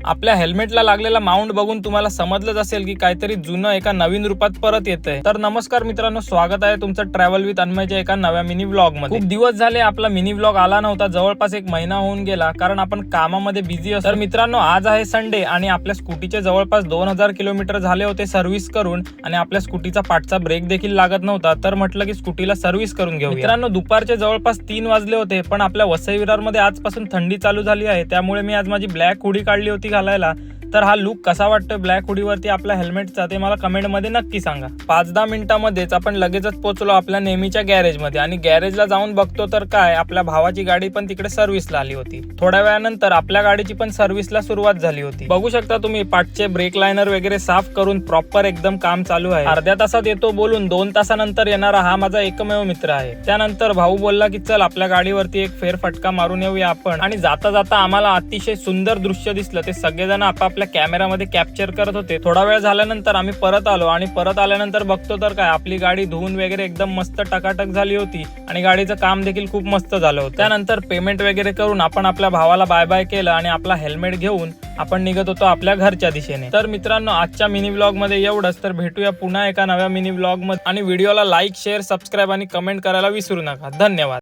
आपल्या हेल्मेटला लागलेला माउंट बघून तुम्हाला समजलंच असेल की काहीतरी जुनं एका नवीन रूपात परत येतंय। तर नमस्कार मित्रांनो, स्वागत आहे तुमचं ट्रॅव्हल विथ अन्मयच्या एका नव्या मिनी व्लॉग मध्ये। खूप दिवस झाले आपला मिनी व्लॉग आला नव्हता, जवळपास 1 महिना होऊन गेला, कारण आपण कामामध्ये बिझी असतो। तर मित्रांनो, आज आहे संडे आणि आपल्या स्कूटीचे जवळपास 2000 किलोमीटर झाले होते सर्व्हिस करून आणि आपल्या स्कूटीचा पाठचा ब्रेक देखील लागत नव्हता। तर म्हटलं की स्कूटीला सर्व्हिस करून घेऊ। मित्रांनो, दुपारचे जवळपास 3 वाजले होते, पण आपल्या वसई विरारमध्ये आजपासून थंडी चालू झाली आहे, त्यामुळे मी आज माझी ब्लॅक हुडी काढली होती घालायला। तर हा लुक कसा वाटतोय ब्लॅक हुडीवरती आपल्या हेल्मेटचा ते मला कमेंट मध्ये नक्की सांगा। 5-10 मिनिटांमध्येच आपण लगेचच पोहोचलो आपल्या नेहमीच्या गॅरेजमध्ये आणि गॅरेजला जाऊन बघतो तर काय, आपल्या भावाची गाडी पण तिकडे सर्व्हिसला आली होती। थोड्या वेळानंतर आपल्या गाडीची पण सर्व्हिसला सुरुवात झाली होती। बघू शकता तुम्ही, पाठचे ब्रेक लायनर वगैरे साफ करून प्रॉपर एकदम काम चालू आहे। अर्ध्या तासात येतो बोलून 2 तासानंतर येणारा हा माझा एकमेव मित्र आहे। त्यानंतर भाऊ बोलला की चल आपल्या गाडीवरती एक फेरफटका मारून येऊया आपण, आणि जाता जाता आम्हाला अतिशय सुंदर दृश्य दिसलं। ते सगळेजण आपल्या कॅमेरामध्ये कॅप्चर करत होते। थोडा वेळ झाल्यानंतर आम्ही परत आलो आणि परत आल्यानंतर बघतो तर काय, आपली गाडी धुवून वगैरे एकदम मस्त टकाटक झाली होती आणि गाडीचं काम देखील खूप मस्त झालं होतं। त्यानंतर पेमेंट वगैरे करून आपण आपल्या भावाला बाय बाय केलं आणि आपला हेल्मेट घेऊन आपण निघत होतो आपल्या घरच्या दिशेने। तर मित्रांनो, आजच्या मिनी व्लॉग मध्ये एवढंच। तर भेटूया पुन्हा एका नव्या मिनी व्लॉग मध्ये, आणि व्हिडिओला लाईक, शेअर, सबस्क्राईब आणि कमेंट करायला विसरू नका। धन्यवाद।